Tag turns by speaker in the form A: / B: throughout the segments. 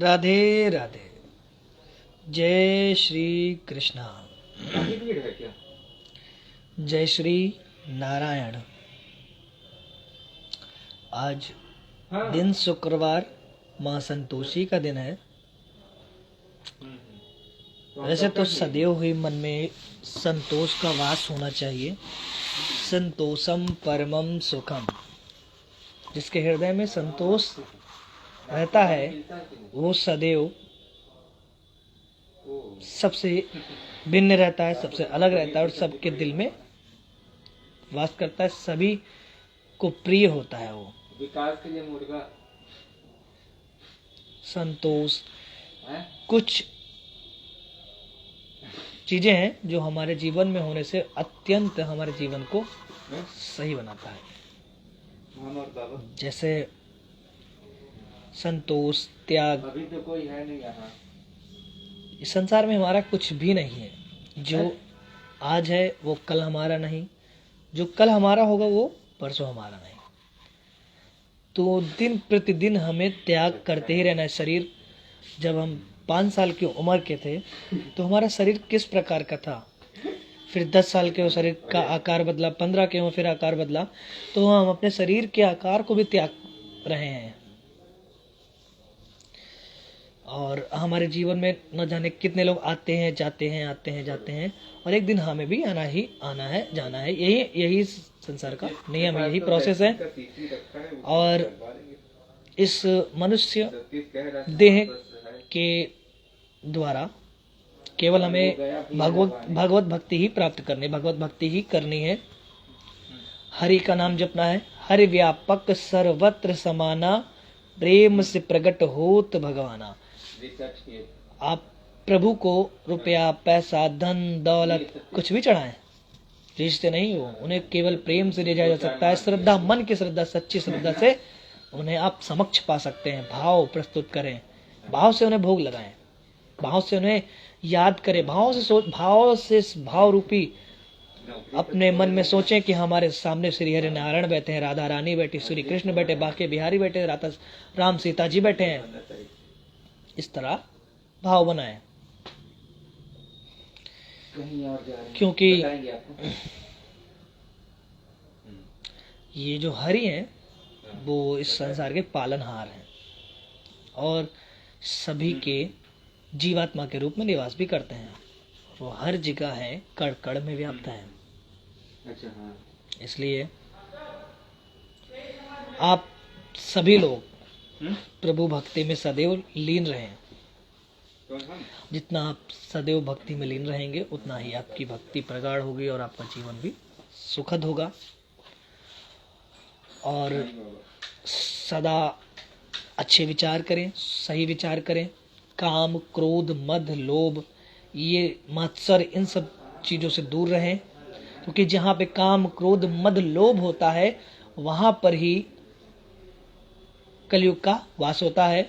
A: राधे राधे। जय श्री कृष्णा।
B: काफी भीड़ है क्या?
A: जय श्री नारायण। आज
B: हाँ।
A: दिन शुक्रवार माँ संतोषी का दिन है। वैसे तो सदैव हुई मन में संतोष का वास होना चाहिए। संतोषम परमम सुखम। जिसके हृदय में संतोष रहता है वो सदैव सबसे भिन्न रहता है, सबसे अलग रहता है और सबके दिल में वास करता है, सभी को प्रिय होता है। वो
B: विकास के लिए मुर्गा
A: संतोष
B: है?
A: कुछ चीजें हैं जो हमारे जीवन में होने से अत्यंत हमारे जीवन को सही बनाता है।
B: हम और बाबा
A: जैसे संतोष, त्याग।
B: अभी तो कोई है नहीं यहाँ।
A: इस संसार में हमारा कुछ भी नहीं है। जो आज है वो कल हमारा नहीं, जो कल हमारा होगा वो परसों हमारा नहीं। तो दिन प्रतिदिन हमें त्याग करते ही रहना है। शरीर, जब हम 5 साल की उम्र के थे तो हमारा शरीर किस प्रकार का था, फिर 10 साल के हो शरीर का आकार बदला, 15 के हो फिर आकार बदला, तो हम अपने शरीर के आकार को भी त्याग रहे हैं। और हमारे जीवन में न जाने कितने लोग आते हैं जाते हैं, आते हैं जाते हैं, और एक दिन हमें भी आना है, जाना है। यही संसार का नियम है, यही प्रोसेस है। और इस मनुष्य देह के द्वारा केवल हमें भगवत भक्ति ही प्राप्त करनी, भगवत भक्ति ही करनी है। हरि का नाम जपना है। हरि व्यापक सर्वत्र समाना, प्रेम से प्रकट होत भगवाना। आप प्रभु को रुपया, पैसा, धन, दौलत कुछ भी चढ़ाएं, रिश्ते नहीं हो, उन्हें केवल प्रेम से ले जाया जा सकता है। श्रद्धा, मन की श्रद्धा, सच्ची श्रद्धा से उन्हें आप समक्ष पा सकते हैं। भाव प्रस्तुत करें, भाव से उन्हें भोग लगाएं, भाव से उन्हें याद करें, भाव से भाव रूपी अपने मन में सोचें कि हमारे सामने श्री हरि नारायण बैठे हैं, राधा रानी बैठी, श्री कृष्ण बैठे, बाके बिहारी बैठे, राम सीता जी बैठे हैं। इस तरह भाव बनाएं। क्योंकि ये जो हरि हैं वो इस संसार के पालनहार हैं और सभी के जीवात्मा के रूप में निवास भी करते हैं। वो हर जगह है, कण कण में व्याप्त है।
B: अच्छा, हाँ।
A: इसलिए आप सभी लोग प्रभु भक्ति में सदैव लीन रहें। जितना आप सदैव भक्ति में लीन रहेंगे उतना ही आपकी भक्ति प्रगाढ़ होगी और आपका जीवन भी सुखद होगा। और सदा अच्छे विचार करें, सही विचार करें। काम, क्रोध, मद, लोभ, ये मत्सर, इन सब चीजों से दूर रहें। क्योंकि जहाँ पे काम, क्रोध, मद, लोभ होता है वहां पर ही कलयुग का वास होता है।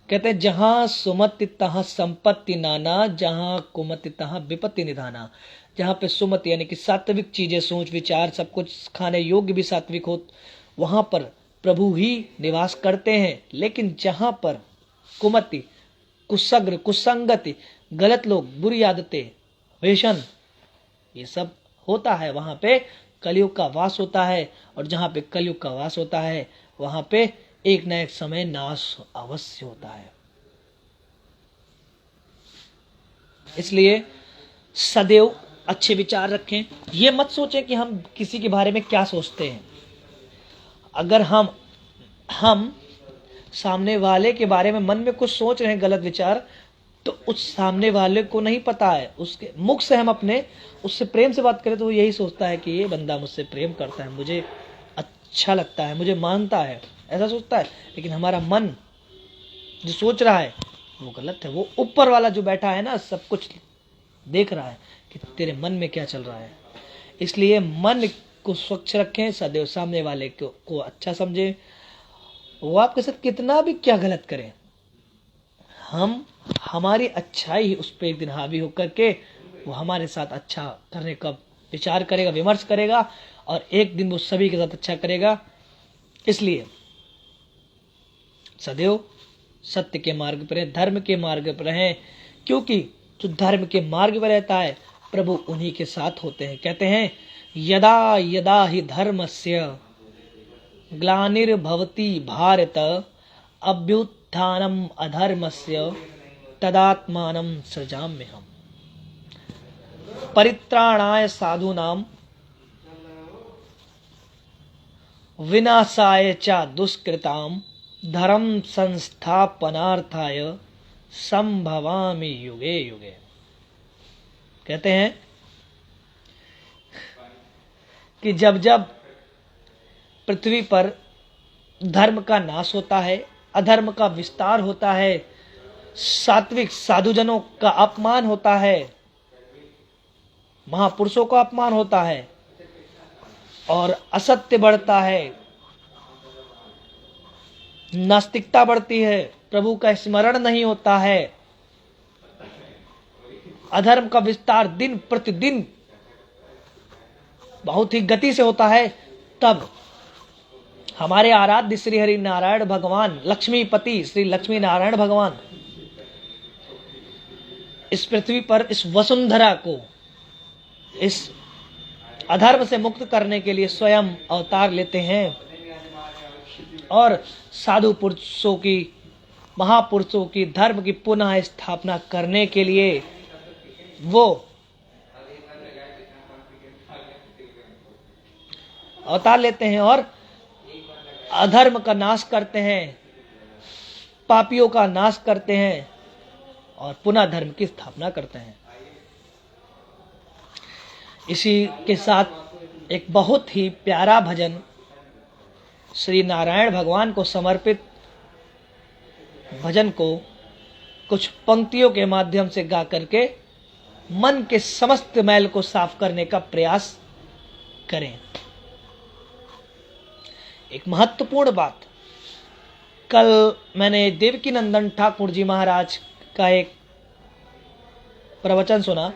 A: कहते हैं जहां सुमति तहां संपत्ति नाना, जहां कुमति तहां विपत्ति निधाना। जहां पे सुमति यानी कि सात्विक चीजें, सोच विचार, सब कुछ खाने योग्य भी सात्विक हो, वहां पर प्रभु ही निवास करते हैं। लेकिन जहां पर कुमति, कुसग्र, कुसंगति, गलत लोग, बुरी आदतें, व्यसन, ये सब होता है, वहां पे कलयुग का वास होता है। और जहां पे कलयुग का वास होता है वहां पे एक न एक समय नाश अवश्य होता है। इसलिए सदैव अच्छे विचार रखें। ये मत सोचें कि हम किसी के बारे में क्या सोचते हैं। अगर हम सामने वाले के बारे में मन में कुछ सोच रहे हैं गलत विचार, तो उस सामने वाले को नहीं पता है। उसके मुख से हम अपने उससे प्रेम से बात करें तो वो यही सोचता है कि ये बंदा मुझसे प्रेम करता है, मुझे अच्छा लगता है, मुझे मानता है, ऐसा सोचता है। लेकिन हमारा मन जो सोच रहा है वो गलत है। वो ऊपर वाला जो बैठा है ना, सब कुछ देख रहा है कि तेरे मन में क्या चल रहा है। इसलिए मन को स्वच्छ रखें, सदैव सामने वाले को अच्छा समझें। वो आपके साथ कितना भी क्या गलत करें, हमारी अच्छाई उस पर एक दिन हावी होकर के वो हमारे साथ अच्छा करने का विचार करेगा, विमर्श करेगा, और एक दिन वो सभी के साथ अच्छा करेगा। इसलिए सदैव सत्य के मार्ग पर हैं, धर्म के मार्ग पर हैं, क्योंकि जो धर्म के मार्ग पर रहता है प्रभु उन्हीं के साथ होते हैं। कहते हैं यदा यदा हि धर्मस्य ग्लानिर्भवति भारत अभ्युत्थानम अधर्मस्य तदात्मानं सृजाम्यहम्। परित्राणाय साधूनां विनाशाय च दुष्कृतां धर्म संस्थापनार्थाय संभवामि युगे युगे। कहते हैं कि जब जब पृथ्वी पर धर्म का नाश होता है, अधर्म का विस्तार होता है, सात्विक साधुजनों का अपमान होता है, महापुरुषों का अपमान होता है और असत्य बढ़ता है, नास्तिकता बढ़ती है, प्रभु का स्मरण नहीं होता है, अधर्म का विस्तार दिन प्रतिदिन बहुत ही गति से होता है, तब हमारे आराध्य श्री हरि नारायण भगवान, लक्ष्मीपति श्री लक्ष्मी नारायण भगवान इस पृथ्वी पर इस वसुंधरा को इस अधर्म से मुक्त करने के लिए स्वयं अवतार लेते हैं और साधु पुरुषों की, महापुरुषों की धर्म की पुनः स्थापना करने के लिए वो अवतार लेते हैं और अधर्म का नाश करते हैं, पापियों का नाश करते हैं और पुनः धर्म की स्थापना करते हैं। इसी के साथ एक बहुत ही प्यारा भजन श्री नारायण भगवान को समर्पित भजन को कुछ पंक्तियों के माध्यम से गा करके मन के समस्त मैल को साफ करने का प्रयास करें। एक महत्वपूर्ण बात, कल मैंने देवकी नंदन ठाकुर जी महाराज का एक प्रवचन सुना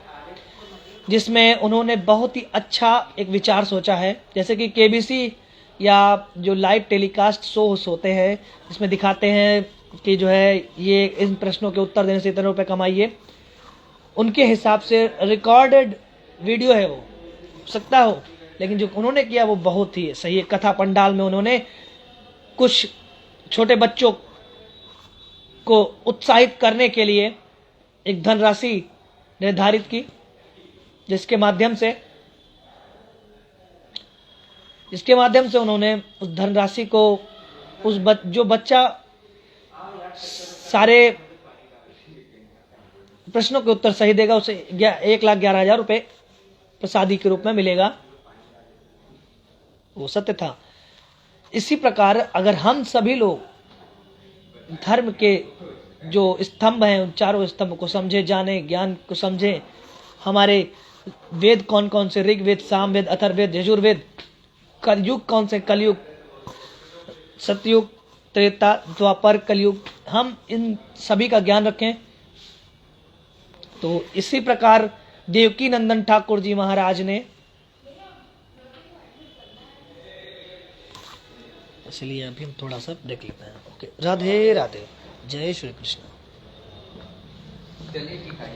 A: जिसमें उन्होंने बहुत ही अच्छा एक विचार सोचा है। जैसे कि केबीसी या जो लाइव टेलीकास्ट शोज होते हैं जिसमें दिखाते हैं कि जो है ये इन प्रश्नों के उत्तर देने से इतने रुपए कमाइए, उनके हिसाब से रिकॉर्डेड वीडियो है, वो हो सकता हो, लेकिन जो उन्होंने किया वो बहुत ही सही है। कथा पंडाल में उन्होंने कुछ छोटे बच्चों को उत्साहित करने के लिए एक धनराशि निर्धारित की, जिसके माध्यम से उन्होंने उस धनराशि को जो बच्चा सारे प्रश्नों के उत्तर सही देगा उसे 1,11,000 रुपए प्रसादी के रूप में मिलेगा। वो सत्य था। इसी प्रकार अगर हम सभी लोग धर्म के जो स्तंभ हैं उन चारों स्तंभ को समझे, जाने, ज्ञान को समझे, हमारे वेद कौन कौन से, ऋग्वेद, सामवेद, अथर्ववेद, यजुर्वेद, कलयुग कौन से, कलयुग, सतयुग, त्रेता, द्वापर, कलयुग, हम इन सभी का ज्ञान रखें। तो इसी प्रकार देवकी नंदन ठाकुर जी महाराज ने, इसलिए अभी हम थोड़ा सा देख लेते हैं। ओके, राधे राधे, जय श्री कृष्ण।
B: चलिए ठीक है।